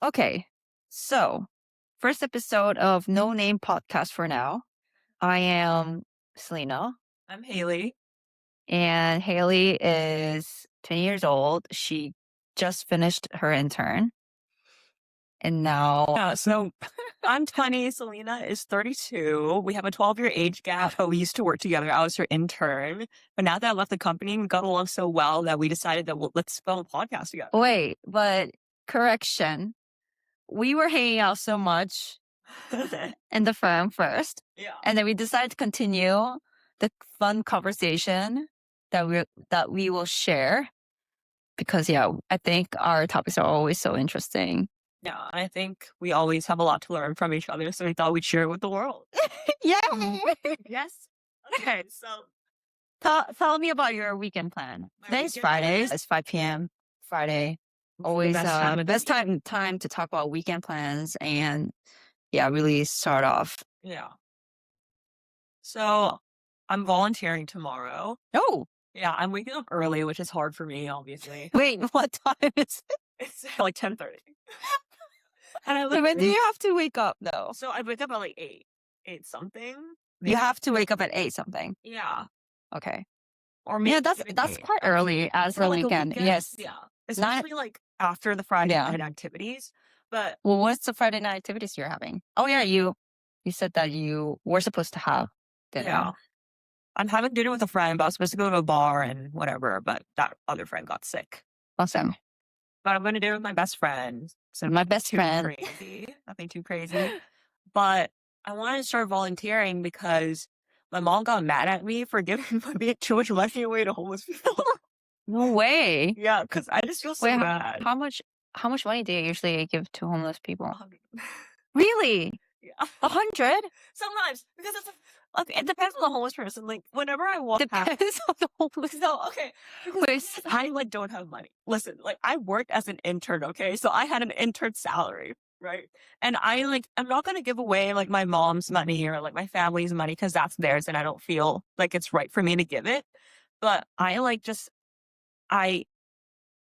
Okay, so first episode of No Name Podcast for now. I am Selena, I'm Haley. and Haley is 20 years old. She just finished her intern, and now, Yeah, so I'm 20. Selena is 32. We have a 12-year age gap, but we used to work together. I was her intern. But now that I left the company, we got along so well that we decided that let's film a podcast together. wait, but correction, we were hanging out so much in the firm first, Yeah. and then we decided to continue the fun conversation that we will share because I think our topics are always so interesting. Yeah, I think we always have a lot to learn from each other, so we thought we'd share it with the world. Yeah. Yes. Okay, so Tell me about your weekend plan. My Today's weekend Friday. plan? It's 5 p.m. Friday. the Always best time of the best time to talk about weekend plans and really start off. Yeah. So I'm volunteering tomorrow. Oh, Yeah, I'm waking up early, which is hard for me, obviously. wait, what time is it? It's like 10:30. And I So when do literally, you have to wake up though? so I wake up at like 8 something. You have to wake up at 8 something. Yeah. Okay. Or maybe Yeah, that's even that's 8, quite early as for a like a weekend. weekend. Yes. Yeah. Not Especially like after the Friday Yeah. night activities. But Well, what's the Friday night activities you're having? Oh yeah, you said that you were supposed to have dinner. yeah. I'm having dinner with a friend, but I was supposed to go to a bar and whatever, but that other friend got sick. Awesome. But I'm gonna dinner with my best friend. So My best friend. nothing too crazy. But I wanted to start volunteering because my mom got mad at me for giving too much money away to homeless people. No way. Yeah, because I just feel so Wait, bad. how much money do you usually give to homeless people? 100. Really? Yeah. 100? Sometimes because it depends on the homeless person. Like whenever I walk past, Depends on the homeless. no, okay, because Wait, I like don't have money. Listen, like I worked as an intern, okay, so I had an intern salary, right? And I'm not gonna give away like my mom's money or like my family's money because that's theirs, and I don't feel like it's right for me to give it. But I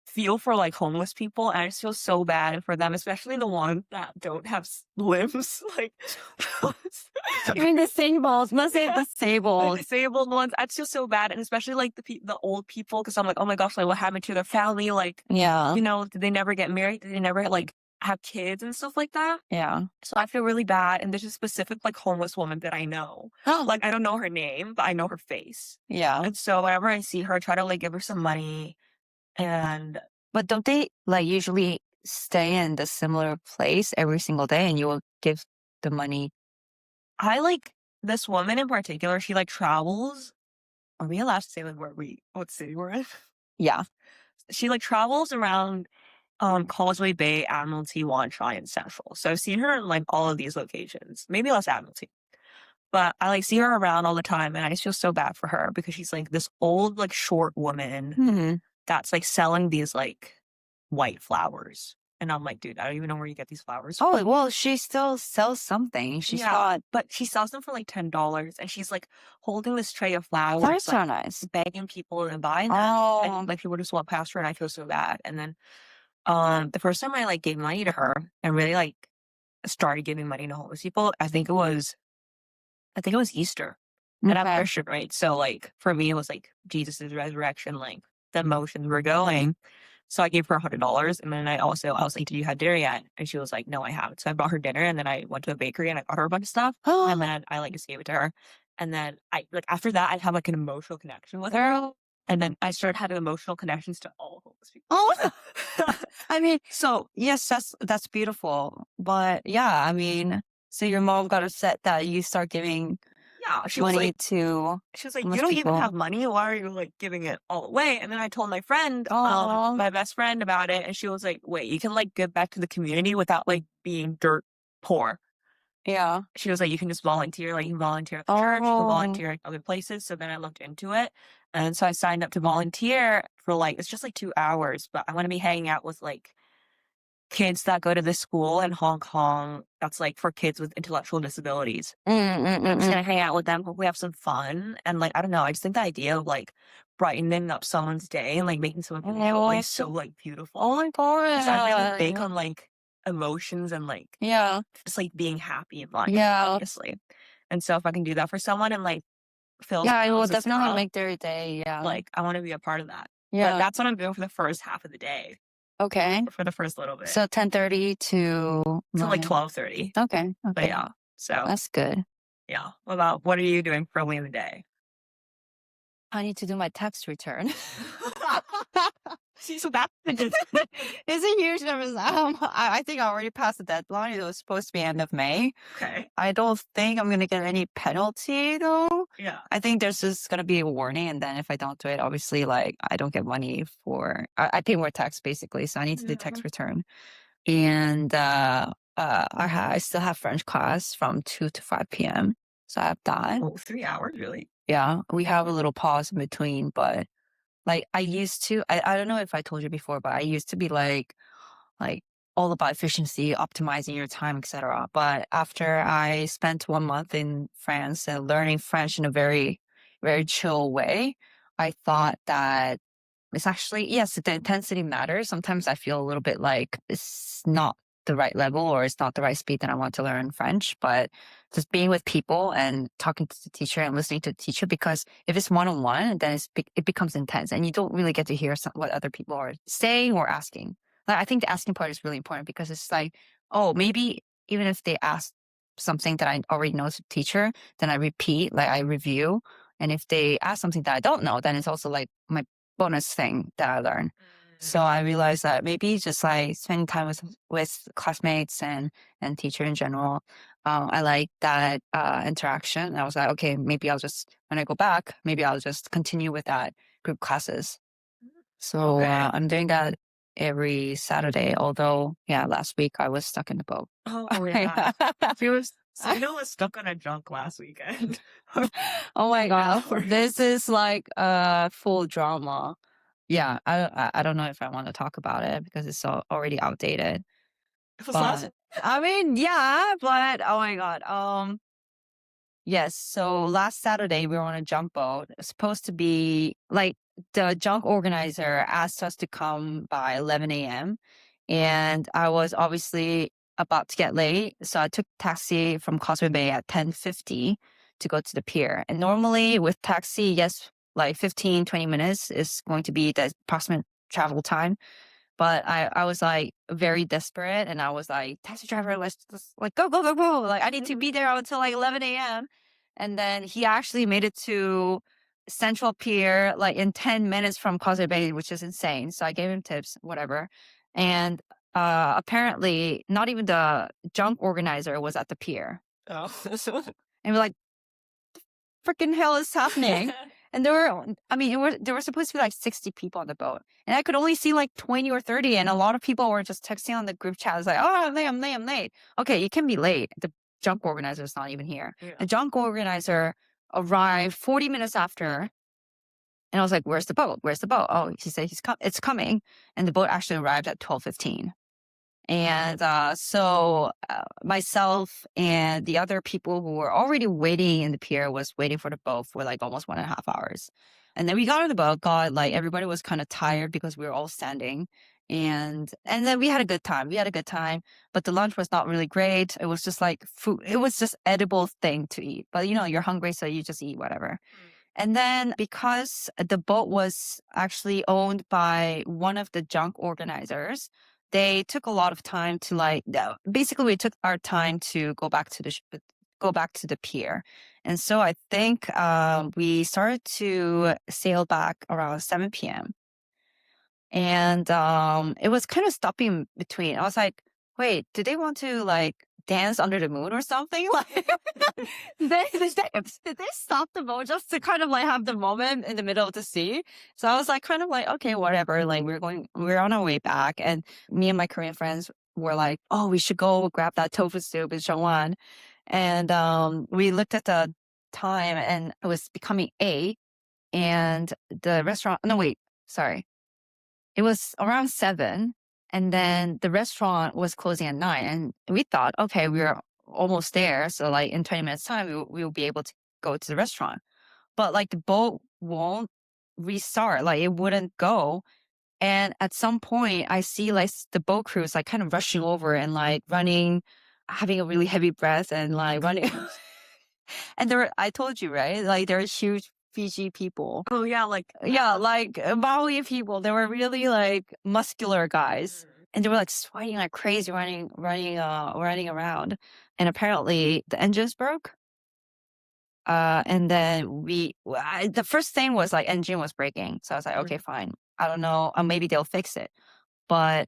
feel for like homeless people, and I just feel so bad for them, especially the ones that don't have limbs, like you mean disabled? Must say the disabled. disabled ones. I just feel so bad, and especially like the old people, because I'm like, oh my gosh, like what happened to their family? Like, Yeah. did they never get married? Did they never like have kids and stuff like that? Yeah. So I feel really bad, and there's a specific like homeless woman that I know. Like I don't know her name, but I know her face. Yeah. And so whenever I see her, I try to like give her some money. And But don't they like usually stay in the similar place every single day and you will give the money? I like this woman in particular. She like travels. Are we allowed to say like what city we're in? Yeah. She like travels around Causeway Bay, Admiralty, Wan Chai, and Central. So I've seen her in like all of these locations. Maybe less Admiralty. But I like see her around all the time, and I just feel so bad for her because she's like this old, like short woman Hmm. that's like selling these like white flowers. And I'm like, dude, I don't even know where you get these flowers from. Oh, well, she still sells something. She's Yeah, got but she sells them for like $10, and she's like holding this tray of flowers, that's so like nice. begging people to buy them. Oh, And like people just walk past her, and I feel so bad. And then the first time I like gave money to her and really like started giving money to homeless people, I think it was Easter. And I'm okay. Christian, right? So like for me it was like Jesus' resurrection, like the emotions were going. So I gave her $100, and then I was like, did you have dinner yet? And she was like, no, I haven't. So I bought her dinner, and then I went to a bakery and I got her a bunch of stuff. And then I like just gave it to her. And then I like after that I had like an emotional connection with her. And then I started having emotional connections to all homeless people. Oh, I mean, so yes, that's beautiful. But yeah, I mean, so your mom got upset that you start giving Yeah, she was money like, to you homeless don't even people. have money. Why are you like giving it all away? And then I told my friend, Aw. my best friend about it, and she was like, wait, you can like give back to the community without like being dirt poor. Yeah. She was like, you can just volunteer, like you can volunteer at the church, you can Oh. volunteer at other places. So then I looked into it, and so I signed up to volunteer for like it's just like 2 hours, but I want to be hanging out with like kids that go to this school in Hong Kong that's like for kids with intellectual disabilities. I'm just gonna hang out with them, hopefully have some fun, and like I don't know, I just think the idea of like brightening up someone's day and like making someone feel like so like beautiful. Oh my god. So I'm really big on like emotions and like Yeah. just like being happy in life, Yeah. obviously. And so if I can do that for someone and like fill Yeah, it someone will else's definitely cup, make their day. Yeah. like I want to be a part of that. But Yeah. that's what I'm doing for the first half of the day, Okay. for the first little bit. So 10:30 to To like 9. 12:30. Okay. But Okay. yeah. So That's good. yeah. What are you doing early in the day? I need to do my tax return. See, so that's It's a huge number. I think I already passed the deadline. It was supposed to be end of May. okay. I don't think I'm gonna get any penalty though. Yeah. I think there's just gonna be a warning, and then if I don't do it, obviously, like I don't get money for. I pay more tax basically, so I need to do tax Mhm. return. And I still have French class from 2 to 5 p.m. So I have that. Oh, 3 hours, really? Yeah, we have a little pause in between, but like I used to. I don't know if I told you before, but I used to be like all about efficiency, optimizing your time, etc. But after I spent 1 month in France and learning French in a very chill way, I thought that it's actually, yes, the intensity matters. Sometimes I feel a little bit like it's not the right level or it's not the right speed that I want to learn French, but just being with people and talking to the teacher and listening to the teacher, because if it's one on one, then it becomes intense and you don't really get to hear what other people are saying or asking. Like, I think the asking part is really important because it's like, oh, maybe even if they ask something that I already know as a teacher, then I repeat, like I review. And if they ask something that I don't know, then it's also like my bonus thing that I learned. Mm. So I realized that maybe just like spending time with classmates and teacher in general, I like that interaction. And I was like, okay, maybe I'll just when I go back, maybe I'll just continue with that group classes. So Okay. I'm doing that every Saturday. Although, yeah, last week I was stuck in the boat. Oh yeah. She was Sino was stuck on a junk last weekend for Oh my 8 god, this hours. is like full drama. Yeah, I don't know if I want to talk about it because it's already outdated. It was last But I mean, yeah, but oh my god. Yes, so last Saturday we were on a junk boat. It's supposed to be like the junk organizer asked us to come by 11 a.m. And I was obviously about to get late. So I took taxi from Causeway Bay at 10:50 to go to the pier. And normally with taxi, yes, like 15, 20 minutes is going to be the approximate travel time. But I was like very desperate and I was like, taxi driver, let's just like go, go, go, go. Like I need to be there until like 11 a.m. And then he actually made it to Central Pier like in 10 minutes from Causeway Bay, which is insane. So I gave him tips, whatever. And apparently not even the junk organizer was at the pier. Oh. And we're like, freaking hell is happening? And I mean, there were supposed to be like 60 people on the boat. And I could only see like 20 or 30. And a lot of people were just texting on the group chat. It's like, oh, I'm late, I'm late, I'm late. Okay, you can be late. The junk organizer is not even here. Yeah. The junk organizer arrived 40 minutes after. And I was like, where's the boat? Where's the boat? Oh, he said it's coming. And the boat actually arrived at 12:15. And myself and the other people who were already waiting in the pier was waiting for the boat for like almost 1.5 hours. And then we got on the boat, got like everybody was kind of tired because we were all standing. And then we had a good time. We had a good time, but the lunch was not really great. It was just like food. It was just edible thing to eat. But you know, you're hungry, so you just eat whatever. And then because the boat was actually owned by one of the junk organizers, they took a lot of time to basically we took our time to go back to go back to the pier. And so I think we started to sail back around 7 p.m. And it was kind of stopping between. I was like, wait, do they want to like dance under the moon or something? Like did they stop the boat just to kind of like have the moment in the middle of the sea? So I was like kind of like, okay, whatever. Like we're on our way back. And me and my Korean friends were like, oh, we should go grab that tofu soup in Seongwan. And we looked at the time and it was becoming 8 and the restaurant no wait, sorry. It was around 7, and then the restaurant was closing at 9, and we thought, "Okay, we're almost there, so, like, in 20 minutes' time, we will be able to go to the restaurant." But, like, the boat won't restart, like, it wouldn't go, And at some point, I see like the boat crew is like kind of rushing over and like running, having a really heavy breath and like running. And I told you, right? Like they're huge Fiji people. Oh yeah, like Yeah, like Maui people. They were really like muscular guys. mm. And they were like sweating like crazy, running around. And apparently the engines broke. And then the first thing was like engine was breaking. So I was like, okay, Mhm. fine. I don't know. Maybe they'll fix it. But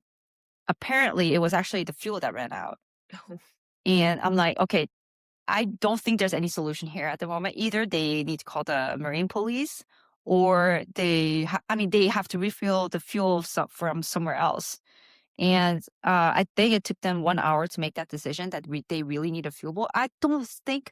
apparently it was actually the fuel that ran out. And I'm like, okay, I don't think there's any solution here at the moment. Either they need to call the marine police or they have to refill the fuel from somewhere else. And I think it took them 1 hour to make that decision that they really need a fuel bowl. I don't think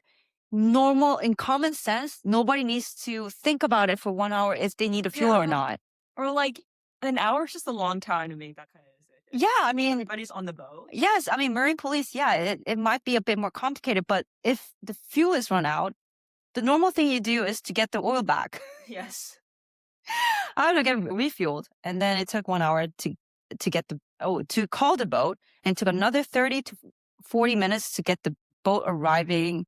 normal in common sense, nobody needs to think about it for 1 hour if they need a fuel or Yeah. not. Or like an hour is just a long time to make that kind of decision. Yeah, I mean, Everybody's on the boat. yes, I mean, marine police, yeah, it might be a bit more complicated, but if the fuel is run out, the normal thing you do is to get the oil back. Yes. I had to get refueled. And then it took 1 hour to call the boat, and took another 30 to 40 minutes to get the boat arriving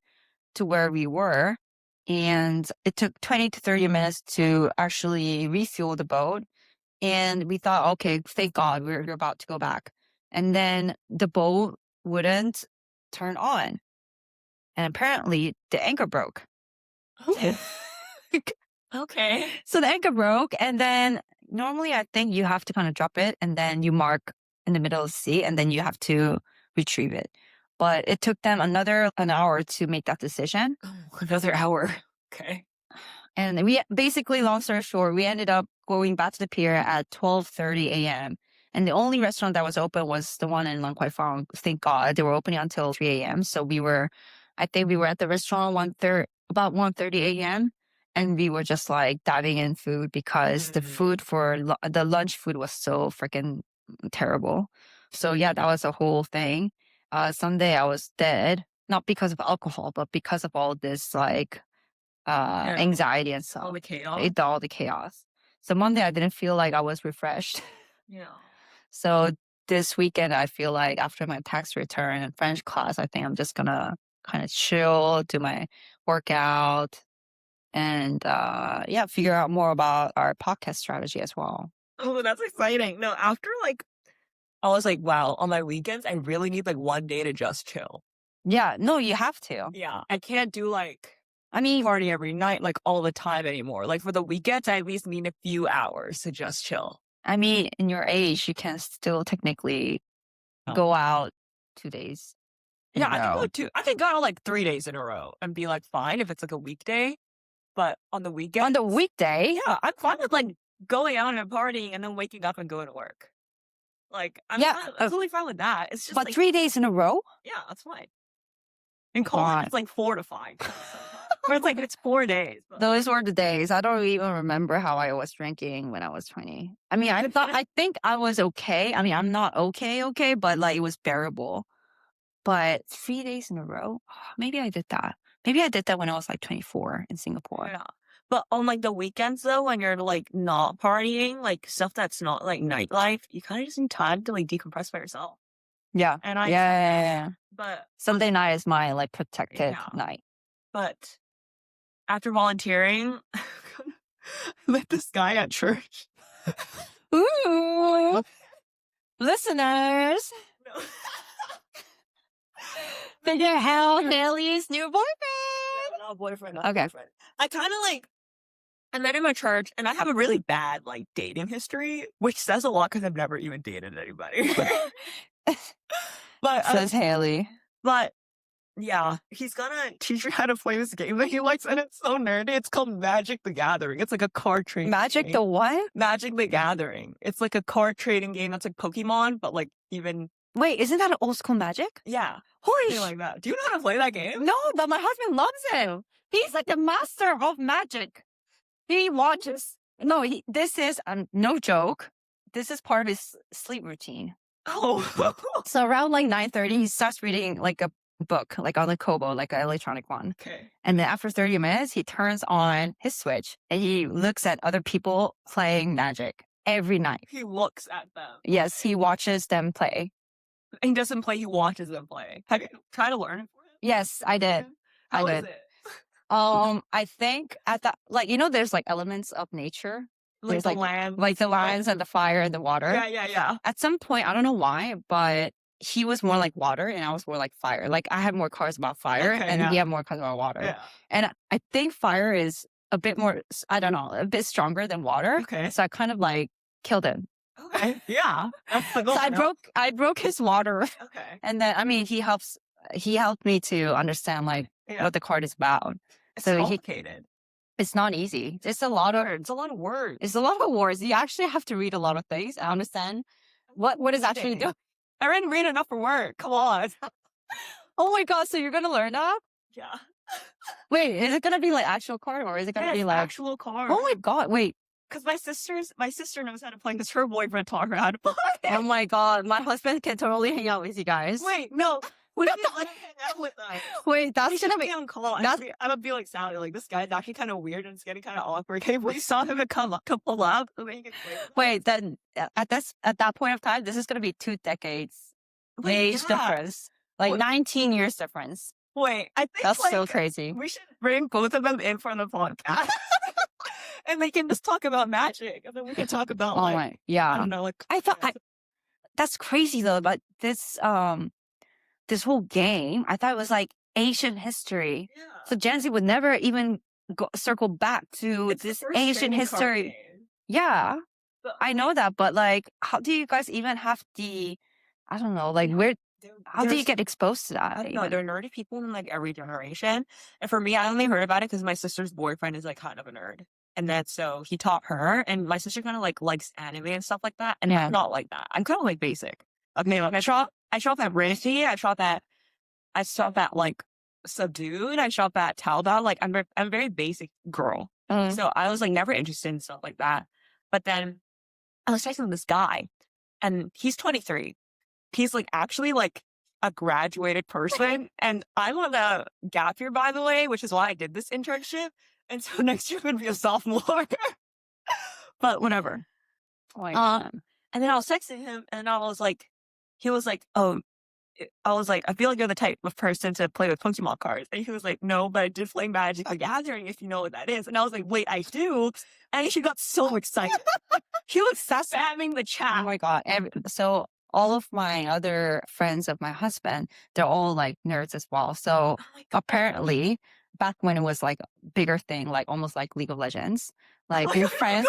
to where we were. And it took 20 to 30 minutes to actually refuel the boat. And we thought, okay, thank God we're about to go back. And then the boat wouldn't turn on. And apparently the anchor broke. Okay. So the anchor broke, and then normally I think you have to kind of drop it and then you mark in the middle of the sea and then you have to retrieve it. But it took them an hour to make that decision. Oh, another hour. Okay. And we basically, long story short, we ended up going back to the pier at 12:30 a.m. And the only restaurant that was open was the one in Lang Kwai Fong. Thank God they were opening until 3 a.m. So I think we were at the restaurant about 1:30 a.m. And we were just like diving in food because the food the lunch food was so freaking terrible. So yeah, that was a whole thing. Sunday I was dead, not because of alcohol, but because of all this like Yeah. anxiety and All stuff. the chaos. All the chaos. So Monday I didn't feel like I was refreshed. Yeah. So this weekend I feel like after my tax return and French class, I think I'm just gonna kind of chill, do my workout, and yeah, figure out more about our podcast strategy as well. Oh, that's exciting. No, after like I was like, wow, on my weekends, I really need like one day to just chill. Yeah, no, you have to. Yeah. I can't do like I mean, party every night like all the time anymore. Like for the weekends, I at least need a few hours to just chill. in your age, you can still technically Oh. go out 2 days in Yeah, a I can row. go I can go out like 3 days in a row and be like fine if it's like a weekday. But on the On weekend, the weekday, yeah, I'm fine with like going out and partying and then waking up and going to work. Like yeah, I'm totally fine with that. It's just but like 3 days in a row? yeah, that's fine. In college, God. it's like 4 to 5. Where it's like it's 4 days. But Those were the days. I don't even remember how I was drinking when I was 20. I mean, I think I was okay. I mean, I'm not okay, but like it was bearable. But 3 days in a row, maybe I did that. Maybe I did that when I was like 24 in Singapore. yeah. But on like the weekends though, when you're like not partying, like stuff that's not like nightlife, you kind of just need time to like decompress by yourself. Yeah. And Yeah, yeah, yeah. but Sunday night is my like protected yeah, night. but after volunteering, I met this guy at church. Ooh, listeners, No. figure out Haley's new boyfriend. No, not boyfriend, not Okay. boyfriend. I kind of like, I met him at church and I have a really bad like dating history, which says a lot because I've never even dated anybody. but, Says Haley. but yeah, he's gonna teach you how to play this game that he likes and it's so nerdy. It's called Magic the Gathering. It's like a card trading Magic game. the what? Magic the Gathering. It's like a card trading game that's like Pokemon, but like even, Wait, isn't that an old school Magic? yeah, Holy something like that. Do you know how to play that game? No, but my husband loves him. He's like the master of magic. He watches. No, this is no joke. This is part of his sleep routine. Oh. So around like 9:30, he starts reading like a book, like on the Kobo, like an electronic one. Okay. And then after 30 minutes, he turns on his Switch and he looks at other people playing Magic. every night. He looks at them. Yes, he watches them play. He doesn't play, he watches them play. Have you tried to learn it for him? Yes, I did. Yeah. I How is did. it? I think at that, like, there's like elements of nature. Like There's the land, like the right? lines and the fire and the water. Yeah, yeah, yeah. At some point, I don't know why, but he was more like water and I was more like fire. Like I had more cards about fire Okay, and he yeah. had more cards about water. Yeah. And I think fire is a bit more, I don't know, a bit stronger than water. Okay. So I kind of like killed him. Okay. Yeah. That's the goal. So I broke his water. Okay. And then, I mean, he helped me to understand like Yeah. what the card is about. It's So complicated. it's not easy. It's a lot of, It's a lot of words. it's a lot of words. You actually have to read a lot of things. I understand what is actually doing. I didn't read enough for work. Come on. Oh my God. So you're going to learn that? Yeah. Wait, is it going to be like actual card or is it going to Yes, be like, actual cards. oh my God, wait. Because my sister knows how to play because her boyfriend taught her how to play. Oh my God. My husband can totally hang out with you guys. Wait, no. We didn't let him hang out with us. Wait, that's He going should to be be, on call. that's, I'm gonna be like Sally, like this guy's actually kind of weird and it's getting kind of awkward. Can you please tell him to come pull up so that he can play with us? wait, then at that point of time, this is going to be 2 decades Wait, age yeah. difference, like What? 19 years difference. Wait, I think That's like, so crazy. we should bring both of them in for the podcast. And they can just talk about magic. And then we can talk about Oh like, my, I yeah. don't know, like I thought that's crazy though, but this whole game, I thought it was like Asian history. yeah. So Gen Z would never even circle back to It's the this first Asian trading card history. game. Yeah, But I know that, but like, how do you guys even have the, I don't know, like, where, how do you there's get exposed to that? I don't know. even? There are nerdy people in like every generation. And for me, I only heard about it because my sister's boyfriend is like kind of a nerd. And then so he taught her, and my sister kind of like likes anime and stuff like that. And Yeah. I'm not like that. I'm kind of like basic. Okay, like I shop at Rishi, I shop at like Subdued, I shop at Taobao. Like I'm a very basic girl. Mm. So I was like never interested in stuff like that. But then I was texting this guy, and he's 23. He's like actually like a graduated person. And I'm on a gap year, by the way, which is why I did this internship. And so next year I'm going to be a sophomore. But whatever. Oh my God. And then I was texting him and he was like, oh, I was like, I feel like you're the type of person to play with Pokemon cards. And he was like, no, but I did play Magic the Gathering if you know what that is. And I was like, wait, I do. And he got so excited. He was spamming the Oh chat. my God. So all of my other friends of my husband, they're all like nerds as well. So Oh my God. apparently back when it was like a bigger thing, like almost like League of Legends, like Oh in my France,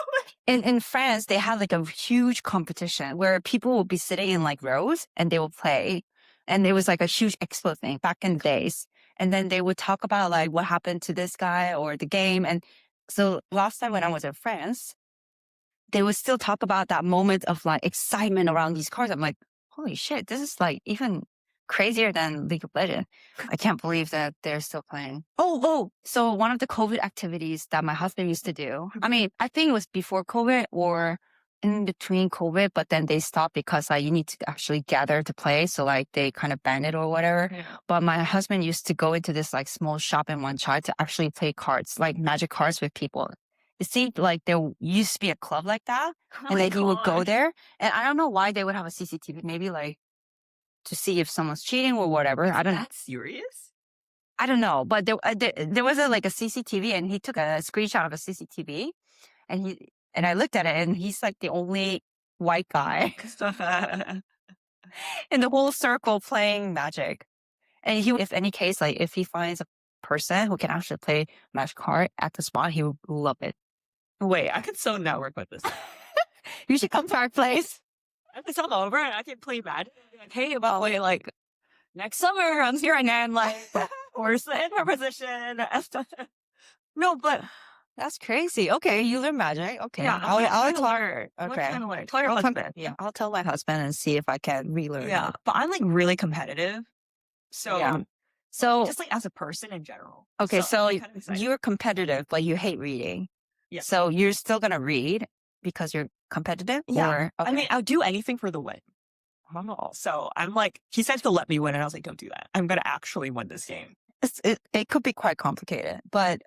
God. in France, they had like a huge competition where people will be sitting in like rows and they will play. And there was like a huge expo thing back in the days. And then they would talk about like what happened to this guy or the game. And so last time when I was in France, they would still talk about that moment of like excitement around these cards. I'm like, holy shit, this is like even crazier than League of Legends. I can't believe that they're still playing. Oh, so one of the COVID activities that my husband used to do, I mean, I think it was before COVID or in between COVID, but then they stopped because like you need to actually gather to play. So like they kind of banned it or whatever. Yeah. But my husband used to go into this like small shop in one chai to actually play cards, like magic cards with people. It seemed like there used to be a club like that. Oh And my then he would go God. there. And I don't know why they would have a CCTV, maybe like to see if someone's cheating or whatever. I don't That's serious? know. But there was like a CCTV and he took a screenshot of a CCTV and I looked at it and he's like the only white guy in the whole circle playing magic. And if any case, like if he finds a person who can actually play magic card at the spot, he would love it. Wait, I could so network with this. You should come to our place. I could come over and I could play Magic. Be like, hey, about way like next summer I'm here and then like horse in her position. No, but That's crazy. Okay, you learn magic. Okay, yeah, I'll tell her. Okay, Kind of like tell your I'll husband. yeah, I'll tell my husband and see if I can relearn. Yeah, it. but I'm like really competitive. So Yeah. So just like as a person in general. okay, so I'm kind of excited. you're competitive, but you hate reading. Yeah. So you're still gonna read because you're competitive. Yeah. Or, I mean, okay. I'll do anything for the win. Oh. So I'm like, he said to let me win, and I was like, don't do that. I'm gonna actually win this game. It could be quite complicated, but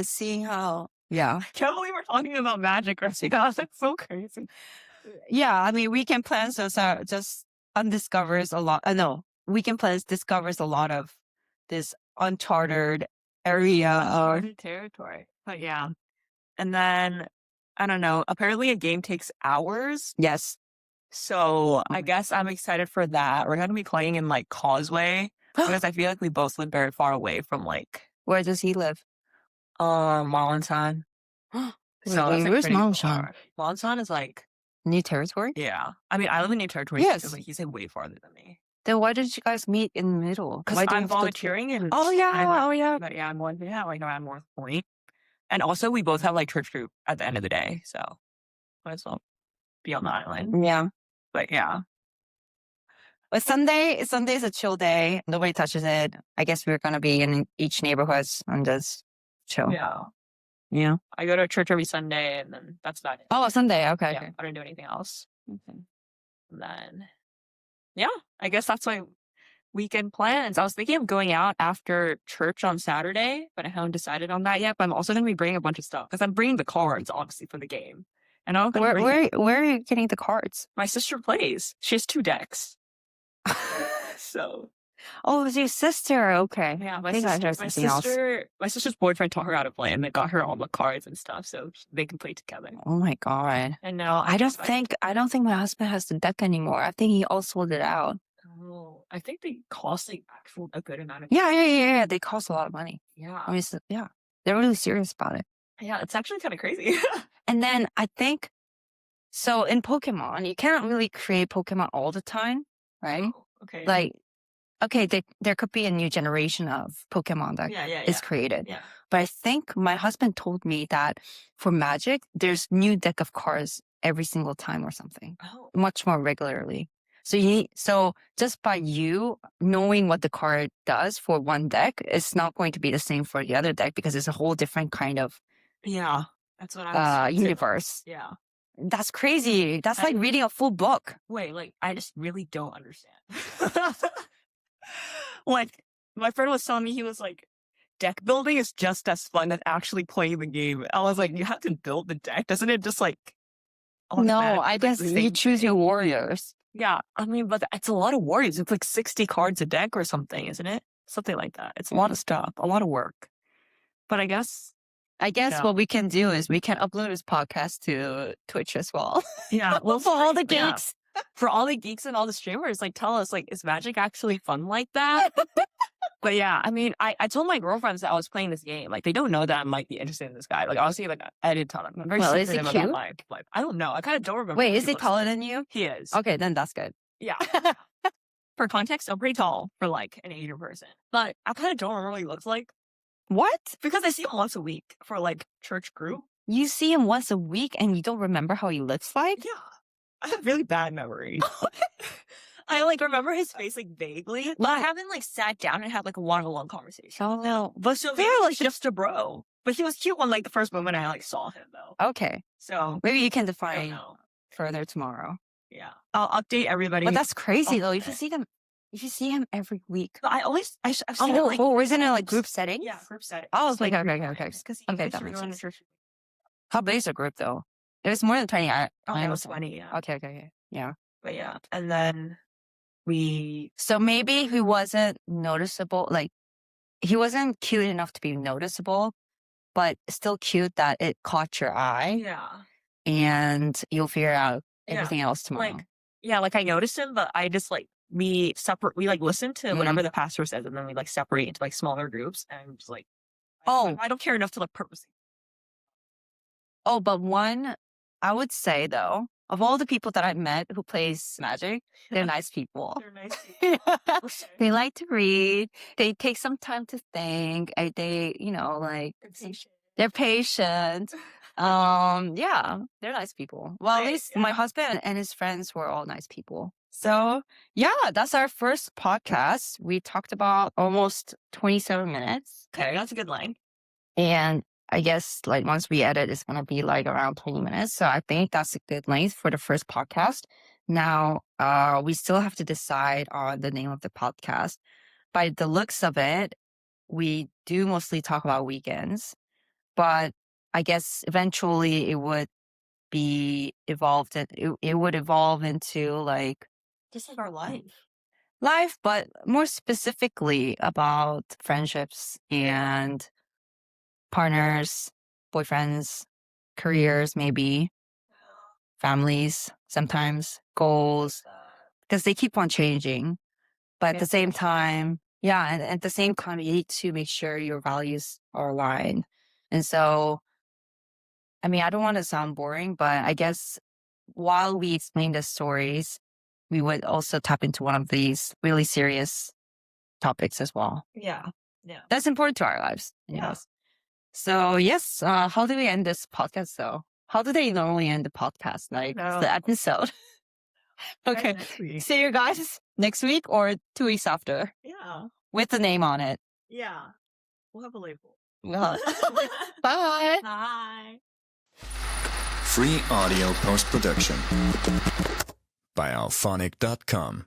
seeing how Yeah. Can't believe we're talking about magic right now. That's so crazy. Yeah, I mean, weekend plans just undiscovers a lot. No, weekend plans discovers a lot of this uncharted area of Uncharted territory. But yeah. And then I don't know. Apparently a game takes hours. yes. So Oh I guess I'm excited for that. We're gonna be playing in like Causeway my- because I feel like we both live very far away from like Where does he live? Wallington. Wait, So that's like where's pretty Mao-shan? far. Wallington is like New territory? yeah. I mean I live in New Territory too, Yes. but he's like way farther than me. Then why did you guys meet in the middle? Because Why do you I'm have to go to? volunteering and Oh I'm yeah, oh yeah. but yeah, I'm one yeah, like around North Point. And also we both have like church group at the end of the day. So might as well be on the island. Yeah. But yeah. But Sunday's a chill day. Nobody touches it. I guess we're gonna be in each neighborhoods and just chill. Yeah. Yeah. I go to church every Sunday and then that's about it. Oh, Sunday. Okay. Yeah, Okay. I don't do anything else. And then, yeah, I guess that's my weekend plans. I was thinking of going out after church on Saturday, but I haven't decided on that yet. But I'm also going to be bringing a bunch of stuff because I'm bringing the cards, obviously, for the game. And I'm going to Where are you getting the cards? my sister plays. She has 2 decks. So, Oh, it's your sister. Okay. yeah, I think I heard something else. my sister's boyfriend taught her how to play and they got her all the cards and stuff so they can play together. Oh my god. And now I don't think my husband has the deck anymore. I think he all sold it out. Oh, I think they cost like actual a good amount of Yeah. They cost a lot of money. yeah. I mean, yeah, they're really serious about it. Yeah, it's actually kind of crazy. And then I think so in Pokemon, you can't really create Pokemon all the time, right? Oh, okay. Like, okay, there could be a new generation of Pokemon that yeah, is created. yeah. But I think my husband told me that for Magic, there's new deck of cards every single time or something, Oh, much more regularly. So just by you knowing what the card does for one deck, it's not going to be the same for the other deck because it's a whole different kind of yeah. That's what I was too. universe. Yeah. That's crazy. That's like reading a full book. Wait, like I just really don't understand. Like my friend was telling me he was like, deck building is just as fun as actually playing the game. I was like, you have to build the deck, doesn't it? Just like No, automatically, I like, guess the you same choose thing? your warriors. Yeah, I mean, but it's a lot of warriors. It's like 60 cards a deck or something, isn't it? Something like that. It's a lot of stuff, a lot of work. But I guess yeah. What we can do is we can upload this podcast to Twitch as well. Yeah, well, For all the yeah. geeks. For all the geeks and all the streamers, like tell us, like, is Magic actually fun like that? But yeah, I mean, I told my girlfriends that I was playing this game. Like, they don't know that I might be interested in this guy. Like, honestly, like, I didn't tell them. I'm very Well, is he secretive about cute? my life. I don't know. I kind of don't remember. Wait, what is he looks taller like. than you? He is. Okay, then that's good. Yeah. For context, I'm pretty tall for like an Asian person. But I kind of don't remember what he looks like What? because I see him once a week for like church group. You see him once a week and you don't remember how he looks like? Yeah. I have really bad memory. I like remember his face like vaguely, but I haven't like sat down and had like a one-on-one conversation. Oh no. But so maybe like just a bro. But he was cute when like the first moment I like saw him though. Okay. So Maybe you can I don't define know. further tomorrow. Yeah, I'll update everybody. But that's crazy though. If Okay. you see him every week. But I've seen it like Oh, isn't it like group setting? yeah, group setting. Oh, Just, okay, like, okay, group okay. times, 'cause he Okay, used that to makes go in the sense. church. How big is the group though? If it's more than 20, I Oh, it was understand. 20, yeah. Okay. Yeah. But yeah, and then we So maybe he wasn't noticeable, like he wasn't cute enough to be noticeable, but still cute that it caught your eye yeah. and you'll figure out Yeah. everything else tomorrow. Like yeah, like I noticed him, but I just like we like listen to whatever the pastor says and then we like separate into like smaller groups and I'm just like Oh. I don't care enough to like purposely. Oh, but one, I would say though, of all the people that I've met who plays Magic, they're nice people. They're nice people. Okay. They like to read. They take some time to think. They, like They're patient. they're patient. Yeah, they're nice people. Well, at Right, least yeah. my husband and his friends were all nice people. So yeah, that's our first podcast. We talked about almost 27 minutes. Okay, that's a good line. And I guess like once we edit, it's going to be like around 20 minutes. So I think that's a good length for the first podcast. Now, we still have to decide on the name of the podcast. By the looks of it, we do mostly talk about weekends, but I guess eventually it would be evolved and it would evolve into like Just like our life. life, but more specifically about friendships and partners, boyfriends, careers, maybe families, sometimes goals, because they keep on changing. But at the same time, yeah, and at the same time, you need to make sure your values are aligned. And so, I mean, I don't want to sound boring, but I guess while we explain the stories, we would also tap into one of these really serious topics as well. Yeah. Yeah. That's important to our lives, Yeah. anyways. So, yes, how do we end this podcast though? How do they normally end the podcast? Like No. the episode? Okay. Next week. See you guys next week or 2 weeks after Yeah. with the name on it. Yeah. We'll have a label. Well, bye. Bye. Free audio post production by alphonic.com.